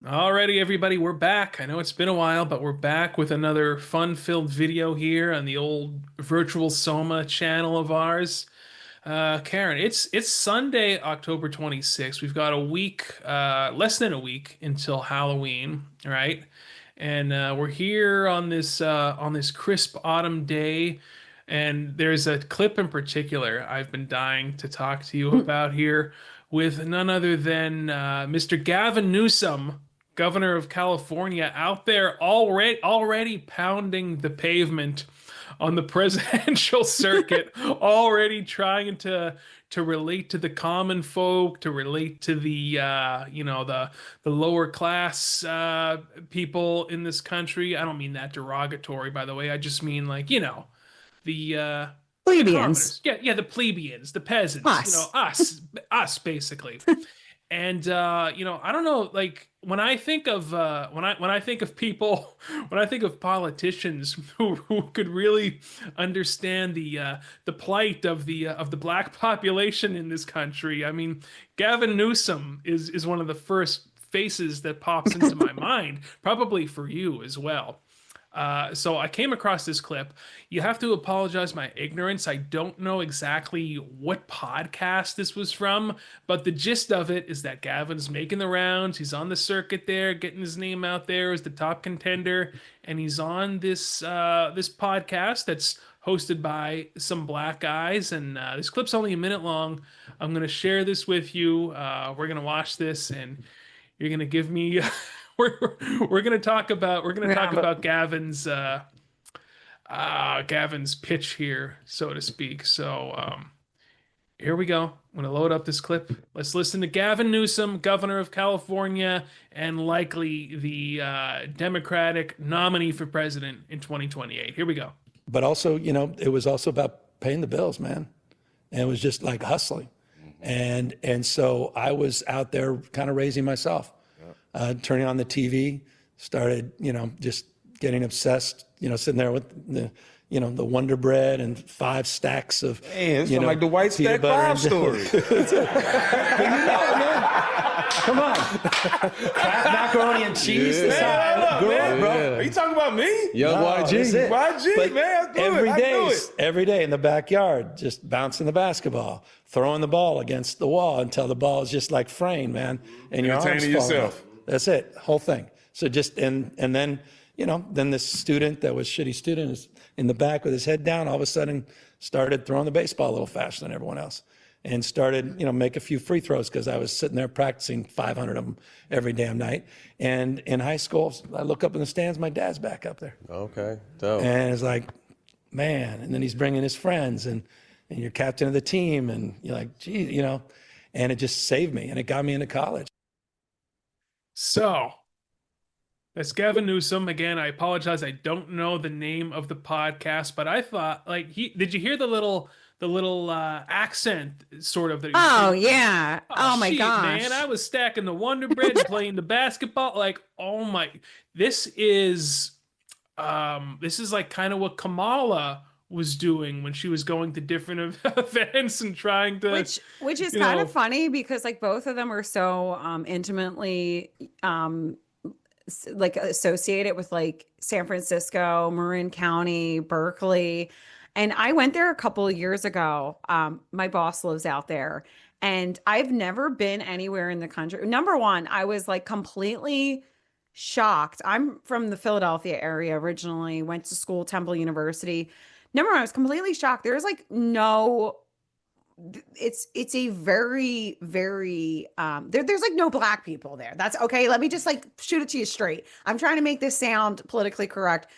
Alrighty, everybody, we're back. I know it's been a while, but we're back with another fun-filled video here on the old virtual Soma channel of ours. Karen, it's Sunday, October 26th. We've got a week, less than a week until Halloween, right? And we're here on this crisp autumn day, and there's a clip in particular I've been dying to talk to you about here with none other than Mr. Gavin Newsom, governor of California, out there already pounding the pavement on the presidential circuit, already trying to relate to the common folk, to relate to the lower class people in this country. I don't mean that derogatory, by the way. I just mean like, the Plebeians. commoners. Yeah, the plebeians, the peasants, Us. us basically. And I don't know, like when I think of when I think of people, when I think of politicians who could really understand the plight of the black population in this country. I mean, Gavin Newsom is one of the first faces that pops into my mind, probably for you as well. So I came across this clip. You have to apologize my ignorance. I don't know exactly what podcast this was from, but the gist of it is that Gavin's making the rounds. He's on the circuit there, getting his name out there as the top contender, and he's on this podcast that's hosted by some black guys. And this clip's only a minute long. I'm gonna share this with you. We're gonna watch this, and you're gonna give me. we're we're gonna talk Yeah. about Gavin's pitch here, so to speak. So here we go. I'm gonna load up this clip. Let's listen to Gavin Newsom, governor of California, and likely the Democratic nominee for president in 2028. Here we go. But also, it was also about paying the bills, man. And it was just like hustling. And so I was out there kind of raising myself, turning on the TV, started, just getting obsessed, sitting there with the Wonder Bread and 5 stacks of, Man, it's like the White Stack peanut butter Five and story. Come on. Kraft macaroni and cheese. Man, hold Grow up, up, man. bro. Are you talking about me? No, that's it. YG, But man, I knew it. I knew it. every day in the backyard, just bouncing the basketball, throwing the ball against the wall until the ball is just like fraying, man, and your arms Entertaining falling yourself. off. That's it, whole thing. So just and then then this student that was shitty student is in the back with his head down. All of a sudden, started throwing the baseball a little faster than everyone else, and started make a few free throws because I was sitting there practicing 500 of them every damn night. And in high school, I look up in the stands, my dad's back up there. Okay, dope. And it's like, man, and then he's bringing his friends and you're captain of the team and you're like, gee, and it just saved me and it got me into college. So that's Gavin Newsom. Again, I apologize. I don't know the name of the podcast, but I thought like did you hear the little accent sort of that he was Oh doing? yeah. Oh my shit, gosh. man, I was stacking the Wonder Bread and playing the basketball. Like, oh my, this is like kind of what Kamala was doing when she was going to different events and trying to Which is you kind know, of funny because like both of them are so intimately like associated with like San Francisco, Marin County, Berkeley. And I went there a couple of years ago. My boss lives out there, and I've never been anywhere in the country. Number one, I was like completely shocked. I'm from the Philadelphia area originally, went to school, Temple University. Number one, I was completely shocked. There's like no it's a very there's like no black people there. That's okay. Let me just like shoot it to you straight. I'm trying to make this sound politically correct.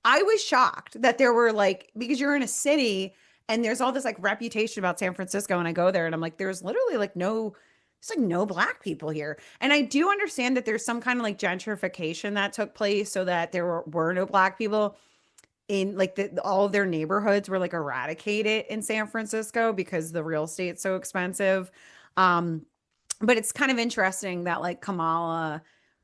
I was shocked that there were like, because you're in a city and there's all this like reputation about San Francisco, and I go there and I'm like, there's literally like there's like no black people here. And I do understand that there's some kind of like gentrification that took place so that there were no black people in like all of their neighborhoods were like eradicated in San Francisco because the real estate's so expensive. Um, but it's kind of interesting that like Kamala,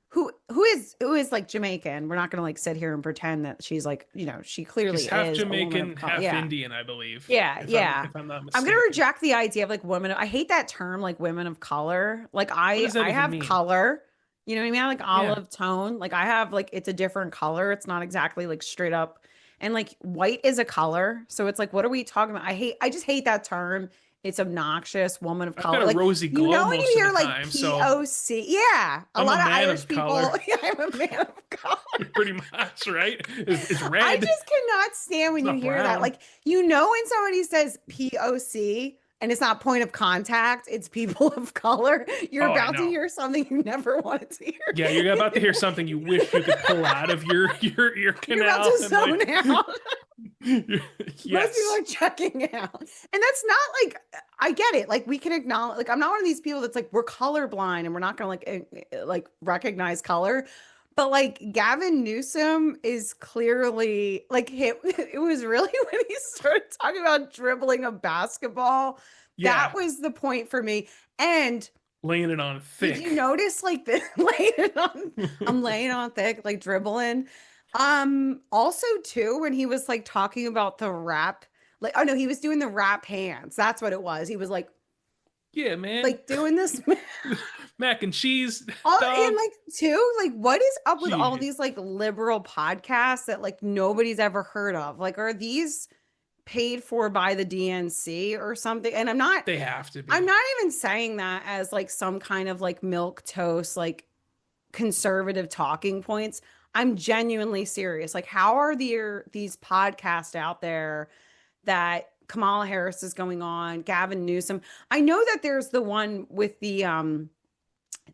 who is like Jamaican, we're not gonna like sit here and pretend that she's like, she clearly she's half is a woman Jamaican, of color. half Yeah. Indian, I believe. Yeah, yeah. If I'm not I'm gonna mistaken. reject the idea of like women. I hate that term, like women of color. Like What does that I even have mean? color. You know what I mean? I like Yeah. olive tone. Like I have like it's a different color. It's not exactly like straight up. And like white is a color. So it's like, what are we talking about? I just hate that term. It's obnoxious, woman of I've got color. a Like, rosy you glow know, when you most of the hear like time, so POC, yeah, a I'm a lot of man Irish of color, people, yeah, I'm a man of color. pretty much, right? It's I red. just cannot stand It's when you not hear that. brown. Like, you know, when somebody says POC and it's not point of contact, it's people of color, you're Oh, I about to know. hear something you never wanted to Yeah, you're about to hear. hear something you wish you could pull out of your ear You're about canal to and zone like, out. Most people yes. are checking out. And that's not like, I get it. Like, we can acknowledge, like, I'm not one of these people that's like, we're colorblind and we're not going to like recognize color. But like Gavin Newsom is clearly like him. It was really when he started talking about dribbling a basketball. That Yeah, was the point for me. And laying it on did you thick. notice like the laying it on? I'm laying on thick, like dribbling. Also too, when he was like talking about the rap, like oh no, he was doing the rap hands. That's what it was. He was Yeah, man. like doing this. Mac and cheese, All and dog. like too, like what is up with all Jeez. these like liberal podcasts that like nobody's ever heard of? Like, are these paid for by the DNC or something? And They have to I'm be. not even saying that as like some kind of like milk toast, like conservative talking points. I'm genuinely serious. Like, how are these podcasts out there that Kamala Harris is going on, Gavin Newsom? I know that there's the one with the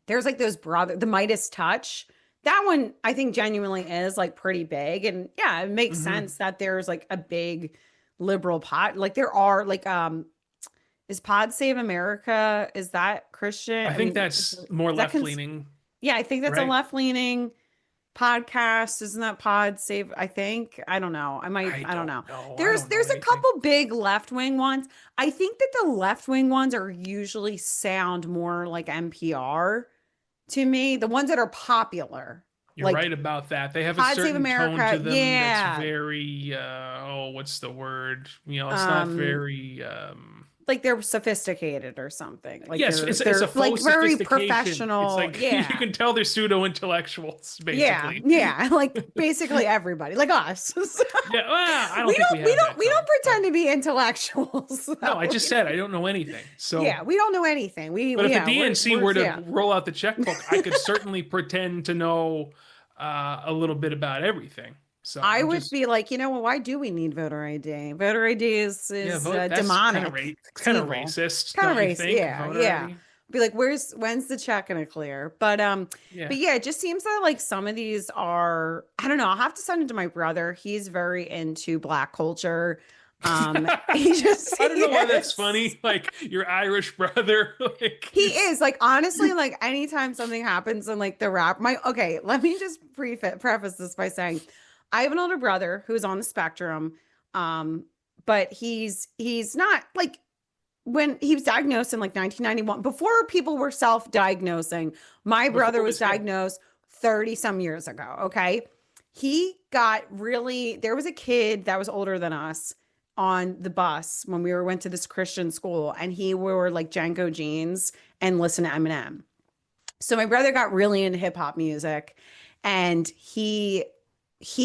there's like those brother the Midas touch. That one I think genuinely is like pretty big. And yeah, it makes Hmm. sense that there's like a big liberal pod. Like there are like is Pod Save America? Is that Christian? I I think mean, that's more is that left leaning, yeah, I think that's a right? left leaning podcast. Isn't that Pod Save? I think. I don't know. I I don't don't know. know. I There's don't know there's a anything. couple big left wing ones. I think that the left wing ones are usually sound more like NPR to me. The ones that are popular, You're like right about that. They have a Pod Save certain tone to America. them that's Yeah. very oh, what's the word? It's not Um, very like they're sophisticated or something. Like yes, it's a they're like faux very sophistication. It's professional. like you Yeah. can tell they're pseudo intellectuals, Yeah, basically. yeah, like basically everybody, like us. So Yeah, well, I don't think we have that we don't tone, but pretend to be intellectuals. no, So, I just said I don't know anything. So, yeah, we don't know anything. but if the Yeah, DNC we're were to yeah. roll out the checkbook, I could certainly pretend to know a little bit about everything. So I I'm would just be like, you know, well, why do we need voter ID? Voter ID yeah, is vote. That's demonic. It's kind of evil. racist, Kind of don't you race. think? Yeah, Voter yeah. ID. Be like, when's the check gonna clear? Yeah. But yeah, it just seems that like some of these are, I don't know. I'll have to send it to my brother. He's very into Black culture. He just I don't he know why that's is. funny. Like your Irish brother, like He is like honestly like anytime something happens in like the rap my okay, let me just preface this by saying I have an older brother who's on the spectrum, but he's not like when he was diagnosed in like 1991 before people were self-diagnosing. My brother before was his hip. diagnosed 30 some years ago. Okay, he got really there was a kid that was older than us on the bus when we went to this Christian school, and he wore like Janko jeans and listened to Eminem. So my brother got really into hip hop music, and he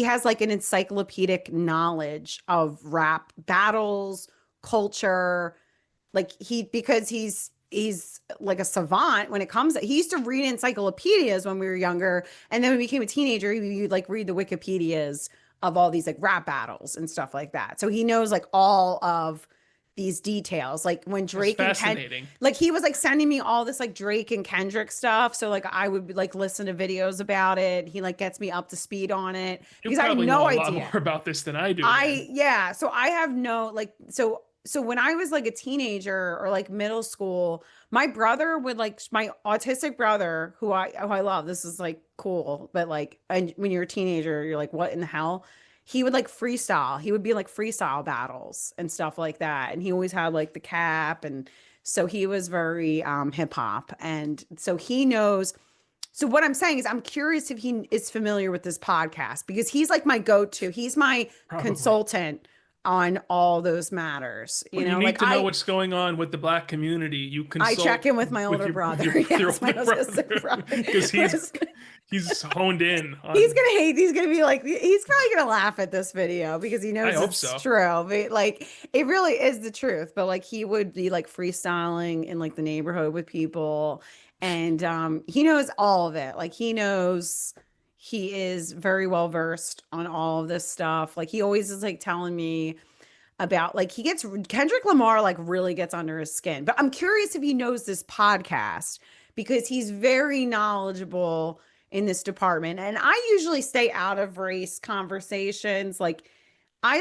has like an encyclopedic knowledge of rap battles, culture, like because he's like a savant when it comes he used to read encyclopedias when we were younger, and then when we became a teenager he would like read the wikipedias of all these like rap battles and stuff like that, so he knows like all of these details, like when That's Drake and Ken fascinating. like he was like sending me all this like Drake and Kendrick stuff, so like I would like listen to videos about it. He like gets me up to speed on it You because I had probably know no a lot more idea. about this than I do, then. Yeah, so I have no like so when I was like a teenager or like middle school, my brother would like my autistic brother who I love. This is like cool, but like and when you're a teenager, you're like what in the hell? He would like freestyle. He would be like freestyle battles and stuff like that. And he always had like the cap, and so he was very hip hop, and so he knows. So what I'm saying is I'm curious if he is familiar with this podcast because he's like my go-to. He's my Probably. consultant on all those matters. When you need Like to know what's going on with the black community, you I check consult in with my older with brother. your Yes, my older husband's brother brother. because he's honed in He's on. gonna hate. He's gonna be like, he's probably gonna laugh at this video because he I knows hope it's so. true. But like, it really is the truth. But like, he would be like freestyling in like the neighborhood with people, and he knows all of it. Like, he knows he is very well versed on all of this stuff. Like, he always is like telling me about like he gets Kendrick Lamar like really gets under his skin. But I'm curious if he knows this podcast because he's very knowledgeable in this department. And I usually stay out of race conversations. Like I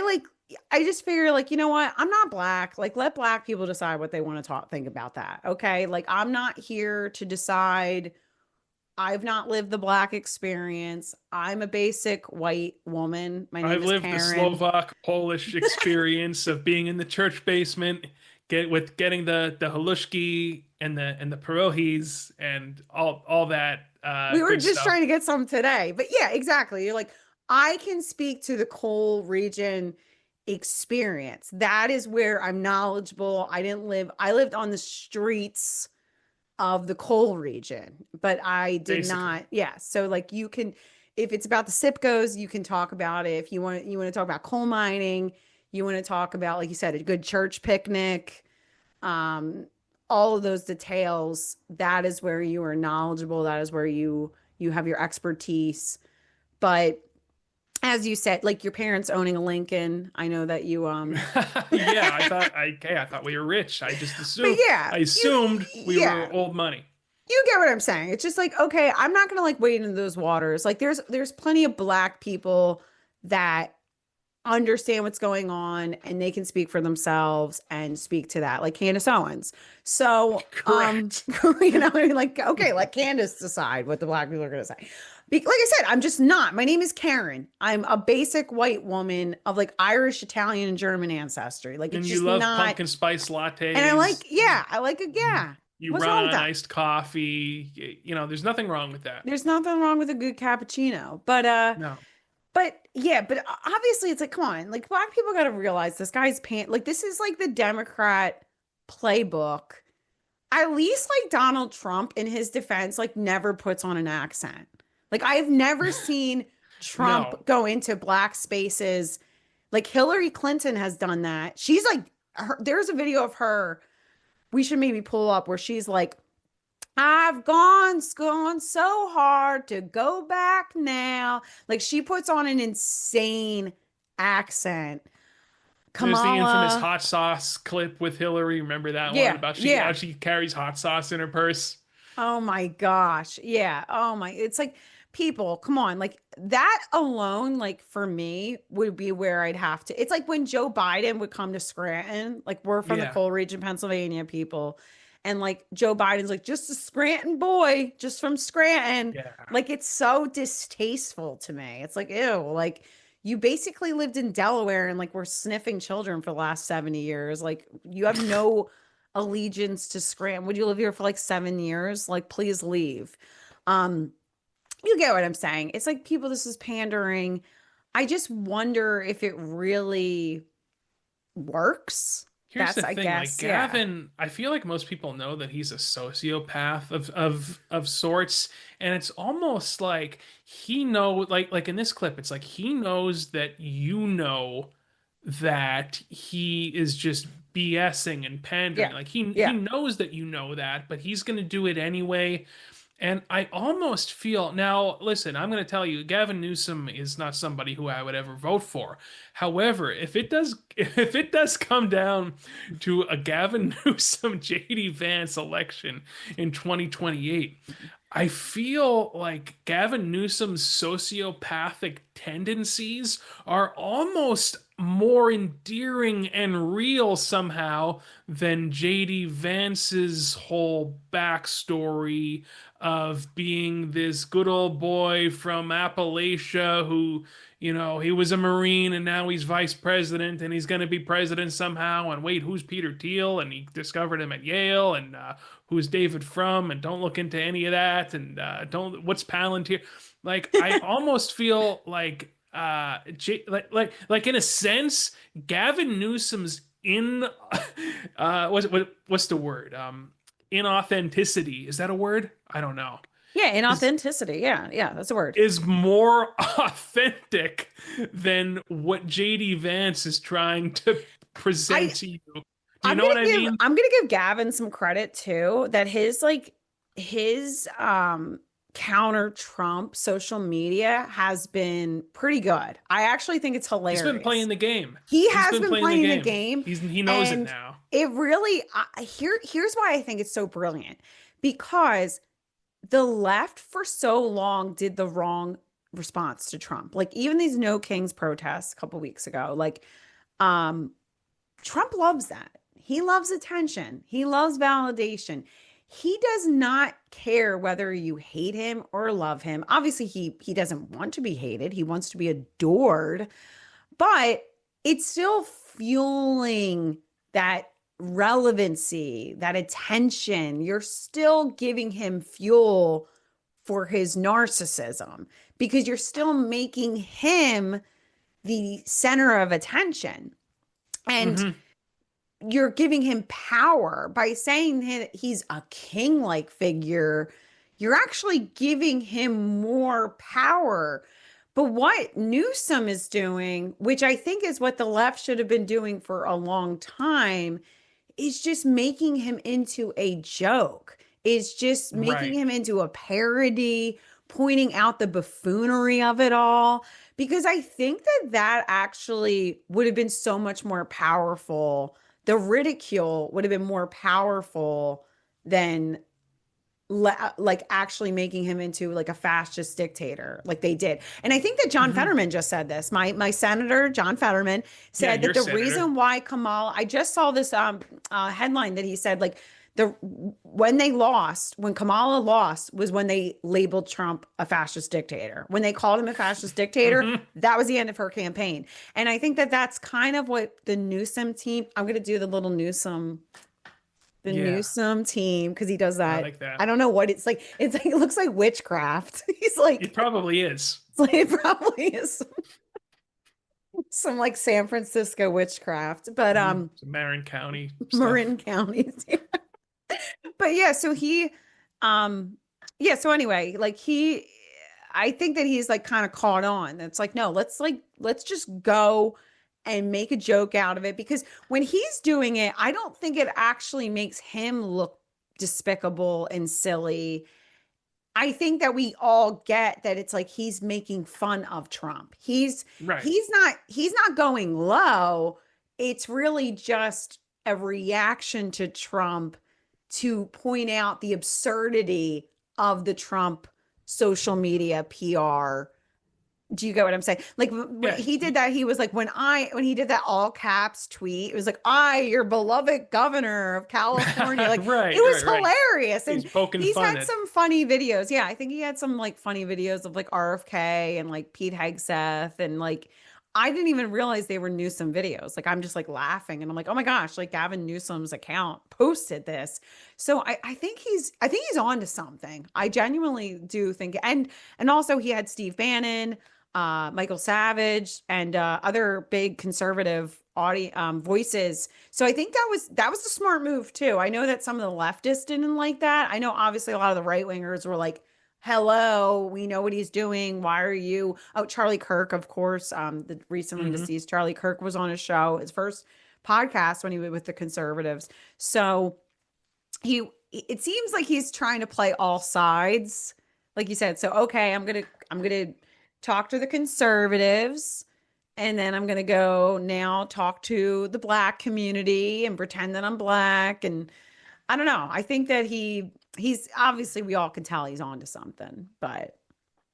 just figure like, you know what? I'm not black. Like, let black people decide what they want to think about that. Okay? Like, I'm not here to decide. I've not lived the black experience. I'm a basic white woman. My name I've is lived the Karen. Slovak Polish experience of being in the church basement, getting the halushki and the pierogies and all that We were good just stuff. trying to get some today. But yeah, exactly. You're like, I can speak to the coal region experience. That is where I'm knowledgeable. I lived on the streets of the coal region, but I did Basically. not. Yeah. So like you can, if it's about the SIPCOs, you can talk about it. If you want to talk about coal mining, you want to talk about, like you said, a good church picnic, um, all of those details. That is where you are knowledgeable. That is where you have your expertise. But as you said, like your parents owning a Lincoln, I know that you Yeah, I thought we were rich. but yeah, I assumed we yeah, were old money. you get what I'm saying. It's just like, okay, I'm not gonna like wade into those waters. Like there's plenty of black people that understand what's going on and they can speak for themselves and speak to that, like Candace Owens. So Correct. you know, I mean, like, okay, let Candace decide what the black people are gonna say. Like I said, I'm just not. My name is Karen. I'm a basic white woman of like Irish, Italian, and German ancestry. Like And it's you just love not. pumpkin spice And I lattes. like, yeah, I like it. Yeah. You What's run wrong with on that? iced coffee. There's nothing wrong with that. There's nothing wrong with a good cappuccino. No. But yeah, but obviously it's like, come on, like black people got to realize this guy's pant. Like this is like the Democrat playbook. At least like Donald Trump in his defense, like never puts on an accent. Like I've never seen No. Trump go into black spaces. Like Hillary Clinton has done that. She's like, there's a video of her. We should maybe pull up where she's like, I've gone so hard to go back now. Like she puts on an insane accent. There's the infamous Kamala. hot sauce clip with Hillary. Remember that one Yeah, about how yeah. she carries hot sauce in her purse? Oh my gosh. Yeah. Oh my. It's like people, come on. Like that alone, like for me, would be where I'd have to. It's like when Joe Biden would come to Scranton, like we're from the Yeah. coal region, Pennsylvania people. And like Joe Biden's like, just a Scranton boy, just from Scranton. Yeah. Like it's so distasteful to me. It's like, ew, like you basically lived in Delaware and like we're sniffing children for the last 70 years. Like you have no allegiance to Scranton. Would you live here for like 7 years? Like, please leave. Um, you get what I'm saying. It's like people, this is pandering. I just wonder if it really works. Here's That's, the I thing, like guess, yeah. Gavin, I feel like most people know that he's a sociopath of sorts, and it's almost like he know like in this clip, it's like he knows that that he is just BSing and pandering. Yeah. Like he Yeah. knows that you know that, but he's gonna do it anyway. And I almost feel now, listen, I'm going to tell you, Gavin Newsom is not somebody who I would ever vote for. However, if it does come down to a Gavin Newsom JD Vance election in 2028, I feel like Gavin Newsom's sociopathic tendencies are almost more endearing and real somehow than JD Vance's whole backstory of being this good old boy from Appalachia who, he was a Marine and now he's vice president and he's going to be president somehow. And wait, who's Peter Thiel? And he discovered him at Yale. And who's David from? And don't look into any of that. And don't, what's Palantir? Like, I almost feel like like in a sense, Gavin Newsom's in what's the word? Inauthenticity. Is that a word? I don't know. Yeah, Is inauthenticity. Yeah, yeah, that's a word. is more authentic than what JD Vance is trying to present I to you. Do you know what I mean? I'm gonna give Gavin some credit too, that his counter Trump social media has been pretty good. I actually think it's He's been hilarious. playing the game. He He's has been been playing the playing the game. game, He knows it and now. it really here's why I think it's so brilliant, because the left for so long did the wrong response to Trump. Like even these No Kings protests a couple weeks ago, like um Trump loves that. He loves attention. He loves validation. He does not care whether you hate him or love him. Obviously, he doesn't want to be hated. He wants to be adored, but it's still fueling that relevancy, that attention. You're still giving him fuel for his narcissism because you're still making him the center of attention. And Hmm. you're giving him power by saying that he's a king-like figure. You're actually giving him more power. But what Newsom is doing, which I think is what the left should have been doing for a long time, is just making him into a joke, is just making Right. him into a parody, pointing out the buffoonery of it all. Because I think that that actually would have been so much more powerful. The ridicule would have been more powerful than like actually making him into like a fascist dictator like they did. And I think that John Hmm. Fetterman just said this. My senator John Fetterman Yeah, said that your the senator. reason why Kamala, I just saw this headline that he said like the when Kamala lost was when they labeled Trump a fascist dictator. When they called him a fascist dictator, Hmm. that was the end of her campaign. And I think that that's kind of what the Newsom team, I'm going to do the Yeah, Newsom team because he does I that. like that. I don't know what it's like. It's like it looks like witchcraft. He's It like, probably is. it's like it probably is some like San Francisco witchcraft, but Some Marin County stuff. Marin County. But yeah, so he yeah, so anyway, like he I think that he's like kind of caught on. It's no, let's just go and make a joke out of it because when he's doing it, I don't think it actually makes him look despicable and silly. I think that we all get that it's like he's making fun of Trump. Right. He's not going low. It's really just a reaction to Trump to point out the absurdity of the Trump social media PR. Do you get what I'm saying? Like when Yeah. he did that, he was like, when he did that all caps tweet, it was like, I, your beloved governor of California. Like it Right, was right, right. hilarious. He's And poking he's fun had at. some funny videos. Yeah, I think he had some like funny videos of like RFK and like Pete Hegseth. And like, I didn't even realize they were Newsom videos. Like I'm just like laughing and I'm like, oh my gosh, like Gavin Newsom's account posted this. So I think he's on to something. I genuinely do think, and also he had Steve Bannon, Michael Savage, and other big conservative voices. So I think that was a smart move too. I know that some of the leftists didn't like that. I know obviously a lot of the right wingers were like, "Hello, we know what he's doing. Why are you?" Oh, Charlie Kirk, of course, the recently Hmm. deceased Charlie Kirk was on his show, his first podcast when he was with the conservatives. So he it seems like he's trying to play all sides like you said. So okay, I'm gonna talk to the conservatives and then I'm gonna go now talk to the black community and pretend that I'm black. And I don't know, I think that he's obviously, we all can tell he's on to something. But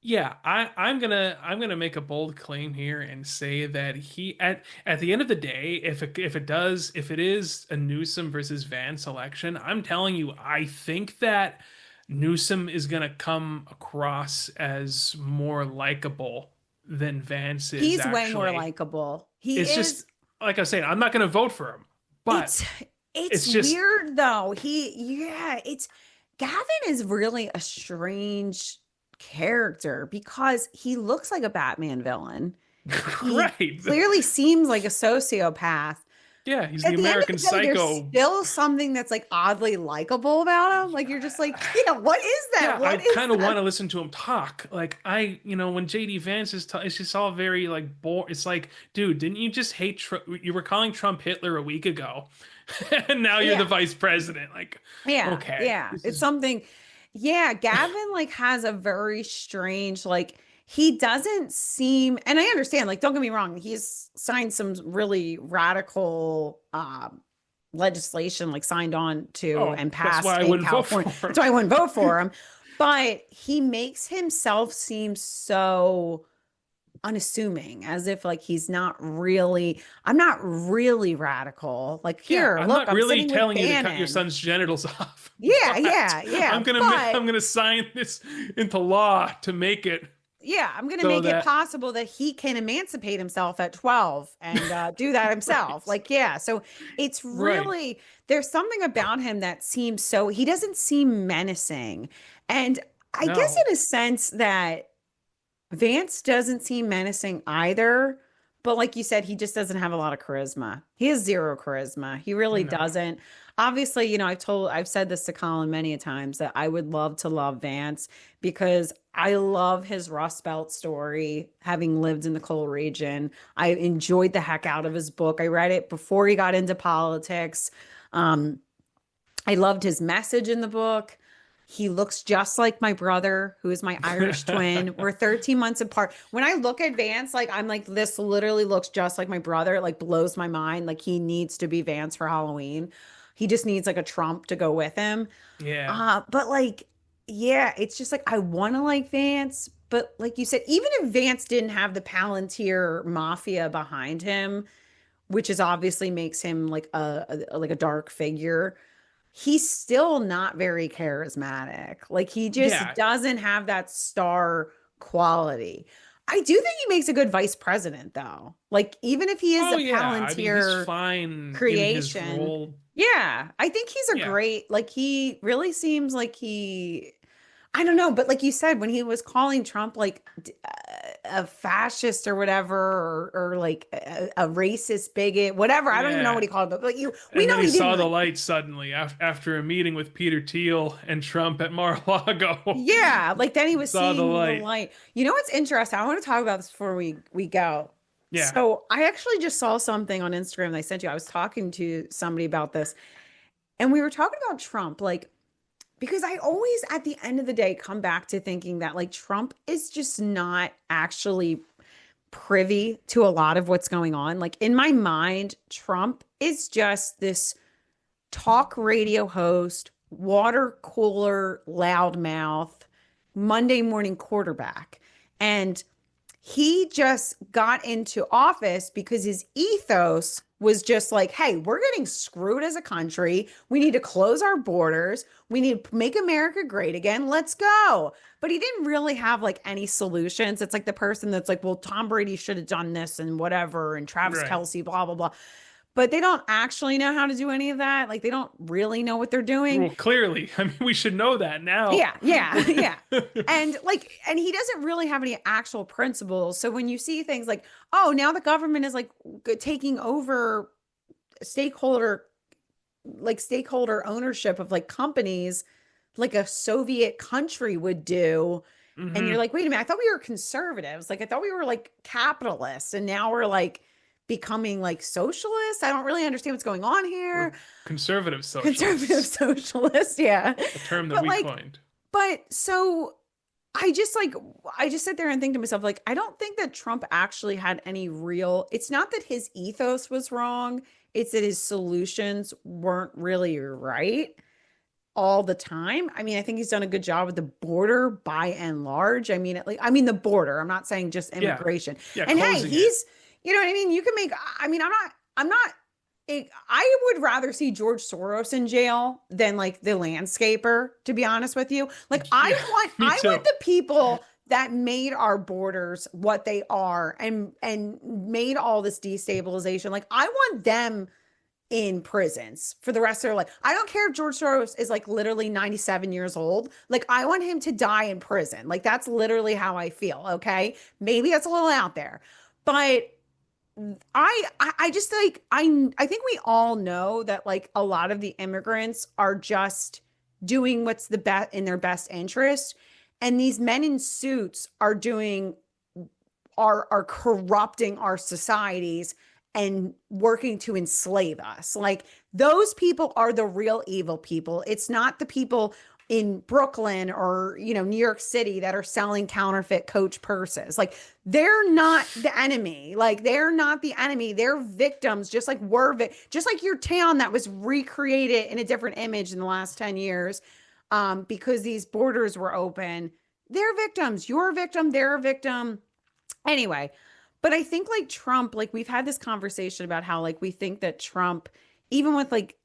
Yeah, I'm gonna make a bold claim here and say that he at the end of the day, if it is a Newsom versus Vance election, I'm telling you, I think that Newsom is gonna come across as more likable than Vance is he's way more actually. likable. He It's is. just like I was saying, I'm not gonna vote for him, but It's it's it's just weird though. It's Gavin is really a strange character because he looks like a Batman villain. He Right. clearly seems like a sociopath. Yeah, he's the At the end of American the day, there's Psycho. still something that's like oddly likable about him. Like you're just like, yeah, what is that? Yeah, I What is kind of want that? to listen to him talk. Like when JD Vance it's just all very like It's like, dude, didn't you just hate Trump? You were calling Trump Hitler a week ago, and now you're the Yeah. vice president. Like, Yeah, okay, yeah. this It's is something. Yeah, Gavin like has a very strange like he doesn't seem and I understand like don't get me wrong, he's signed some really radical legislation like signed on to oh, and that's why passed I in wouldn't vote California. for him. That's why I wouldn't vote for him. But he makes himself seem so unassuming as if like he's not really I'm not really radical. Like Yeah, here, I'm look, not I'm really sitting with telling you to cut your Bannon. son's genitals off, Yeah, but yeah, yeah. But I'm gonna sign this into law to make it yeah, I'm going to so make it that possible that he can emancipate himself at 12 and do that himself. right, Like, yeah. So it's right, really, there's something about him that seems so, he doesn't seem menacing. And I guess no, in a sense that Vance doesn't seem menacing either. But like you said, he just doesn't have a lot of charisma. He has zero charisma. He really no, doesn't. Obviously, I've said this to Colin many a times that I would love to love Vance because I love his Rust Belt story, having lived in the coal region. I enjoyed the heck out of his book. I read it before he got into politics. Um, I loved his message in the book. He looks just like my brother, who is my Irish twin. We're 13 months apart. When I look at Vance, like I'm like, this literally looks just like my brother. It like blows my mind. Like he needs to be Vance for Halloween. He just needs like a Trump to go with him. yeah, But like, yeah, it's just like I want to like Vance, but like you said, even if Vance didn't have the Palantir mafia behind him, which is obviously makes him like like a dark figure, he's still not very charismatic. Like he just yeah. doesn't have that star quality. I do think he makes a good vice president though. Like even if he is Oh a yeah, I mean he's Palantir fine in his creation, role. yeah, I think he's a Yeah, great like he really seems like he I don't know, but like you said, when he was calling Trump like a fascist or whatever, or like a racist bigot, whatever, I don't even know what yeah. he called it, but we And then know he he didn't saw the like, light suddenly after a meeting with Peter Thiel and Trump at Mar-a-Lago. yeah, like then he was Saw the seeing the light. light. You know what's interesting? I want to talk about this before we go. Yeah. So I actually just saw something on Instagram that I sent you. I was talking to somebody about this, and we were talking about Trump, like because I always, at the end of the day, come back to thinking that like Trump is just not actually privy to a lot of what's going on. Like in my mind, Trump is just this talk radio host, water cooler, loudmouth, Monday morning quarterback. And he just got into office because his ethos was just like, hey, we're getting screwed as a country. We need to close our borders. We need to make America great again. Let's go. But he didn't really have like any solutions. It's like the person that's like, well, Tom Brady should have done this and whatever, and Travis Right. Kelsey, blah, blah, blah. But they don't actually know how to do any of that. Like they don't really know what they're doing. Well, clearly. I mean, we should know that now. Yeah, yeah, yeah. And like, and he doesn't really have any actual principles. So when you see things like, oh, now the government is like taking over stakeholder, like stakeholder ownership of like companies, like a Soviet country would do. And you're Hmm. like, wait a minute, I thought we were conservatives. Like I thought we were like capitalists, and now we're like becoming like socialists. I don't really understand what's going on We're here. conservative Conservative socialists, socialists, yeah. a term that But we like, coined. but so I just like I just sit there and think to myself, like, I don't think that Trump actually had any real, it's not that his ethos was wrong, it's that his solutions weren't really right all the time. I mean, I think he's done a good job with the border by and large. I mean, I mean the border. I'm not saying just Yeah. immigration. Yeah, And hey, closing it. he's, you know what I mean? You can make, I mean, I'm not, I would rather see George Soros in jail than like the landscaper, to be honest with you. Like Yeah, me I too. want the people that made our borders what they are and made all this destabilization. Like I want them in prisons for the rest of their life. I don't care if George Soros is like literally 97 years old. Like I want him to die in prison. Like that's literally how I feel, okay? Maybe that's a little out there. But I just like I think we all know that like a lot of the immigrants are just doing what's the best in their best interest, and these men in suits are doing are corrupting our societies and working to enslave us. Like those people are the real evil people. It's not the people in Brooklyn or, you know, New York City that are selling counterfeit Coach purses. Like they're not the enemy. Like they're not the enemy. They're victims, just like just like your town that was recreated in a different image in the last 10 years because these borders were open. They're victims. You're a victim. They're a victim. Anyway, but I think like Trump, like we've had this conversation about how like we think that Trump, even with like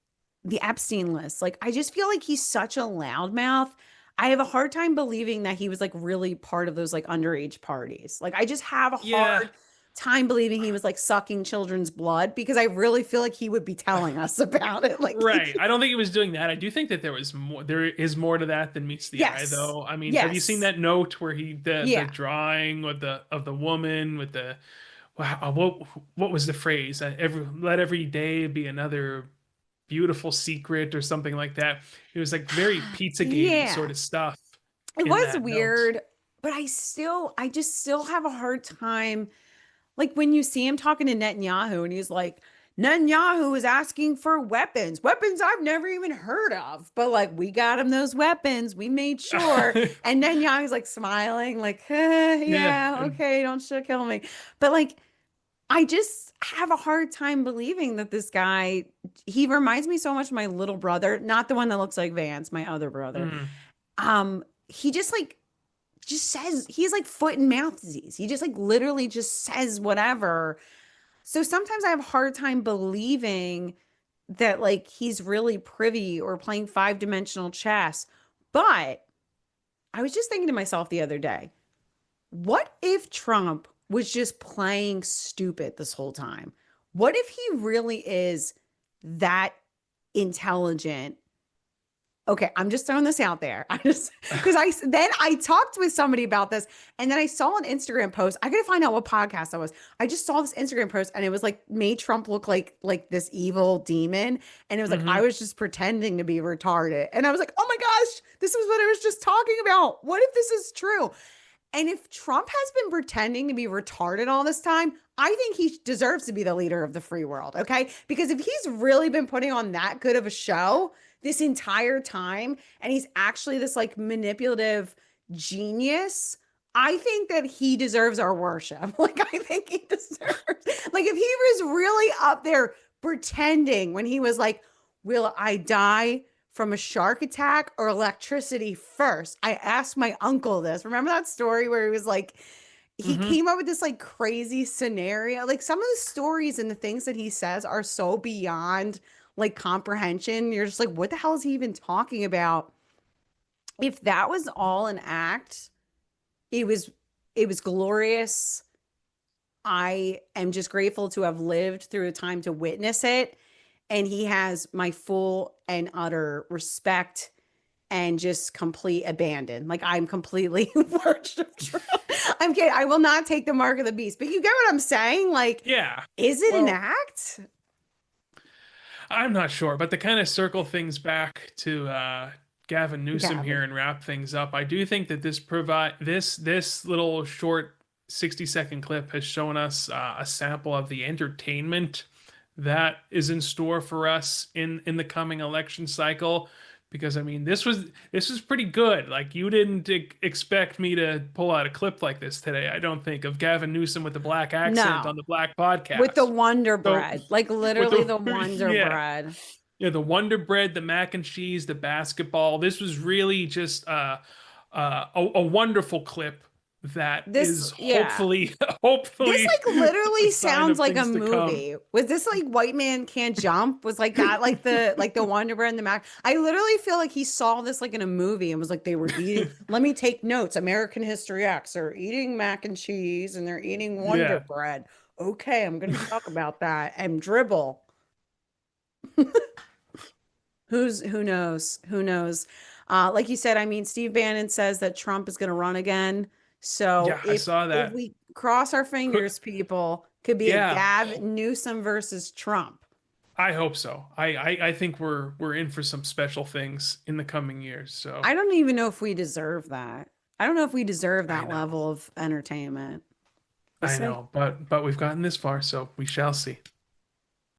the Epstein list, like I just feel like he's such a loudmouth. I have a hard time believing that he was like really part of those like underage parties. Like I just have a Yeah. hard time believing he was like sucking children's blood because I really feel like he would be telling us about it. Like Right. I don't think he was doing that. I do think that there is more to that than meets the eye yes. though. I mean, have you seen Yes. that note where the Yeah. drawing with the woman with the wow, what was the phrase? Let every day be another beautiful secret or something like that. It was like very Pizzagate Yeah. sort of stuff It in was that note. weird, but I just still have a hard time. Like when you see him talking to Netanyahu and he's like, Netanyahu is asking for weapons I've never even heard of. But like, we got him those weapons. We made sure. And Netanyahu's like smiling, like, Yeah. yeah, okay, don't should kill me. But like, I just have a hard time believing that this guy, he reminds me so much of my little brother, not the one that looks like Vance, my other brother. Mm. He just says he has like foot and mouth disease. He just like literally just says whatever. So sometimes I have a hard time believing that like he's really privy or playing five-dimensional chess. But I was just thinking to myself the other day, what if Trump was just playing stupid this whole time? What if he really is that intelligent? Okay, I'm just throwing this out there. I just because I talked with somebody about this, and then I saw an Instagram post. I gotta find out what podcast that was. I just saw this Instagram post, and it was like made Trump look like this evil demon, and it was like I Hmm. was just pretending to be retarded, and I was like, oh my gosh, this was what I was just talking about. What if this is true? And if Trump has been pretending to be retarded all this time, I think he deserves to be the leader of the free world. Okay. Because if he's really been putting on that good of a show this entire time, and he's actually this like manipulative genius, I think that he deserves our worship. Like, I think he deserves, like, if he was really up there pretending when he was like, will I die from a shark attack or electricity first? I asked my uncle this. Remember that story where he was like, he Hmm. came up with this like crazy scenario. Like some of the stories and the things that he says are so beyond like comprehension. You're just like, what the hell is he even talking about? If that was all an act, it was it was glorious. I am just grateful to have lived through a time to witness it. And he has my full and utter respect and just complete abandon. Like I'm completely worshipped Trump. I'm kidding. I will not take the mark of the beast. But you get what I'm saying? Like, Yeah. is it an Well, act? I'm not sure, but to kind of circle things back to Gavin Newsom Gavin. here and wrap things up, I do think that this little short 60-second clip has shown us a sample of the entertainment that is in store for us in the coming election cycle. Because I mean, this was pretty good. Like you didn't expect me to pull out a clip like this today. I don't think of Gavin Newsom with the black accent on No. the Black With the podcast. Wonder So Bread. Like with literally the the Wonder yeah. Bread. Yeah, the Wonder Bread, the mac and cheese, the basketball. This was really just a wonderful clip that This, is yeah. hopefully This hopefully like a literally sign sounds of like a things to come. movie. Was this like White Man Can't Jump? Was like that like the Wonder Bread and the Mac? I literally feel like he saw this like in a movie and was like they were eating. Let me take notes. American History X. They're eating mac and cheese and they're eating Wonder Yeah. Bread. Okay, I'm gonna talk about that and dribble. Who knows? Who knows? Like you said, I mean, Steve Bannon says that Trump is going to run again. So Yeah, I saw if that. we cross our Could, fingers, people, could be a yeah, Gavin Newsom versus Trump. I hope so. I think we're in for some special things in the coming years. So I don't even know if we deserve that. I don't know if we deserve I that know. level of entertainment. We'll I see. know, but we've gotten this far, so we shall see.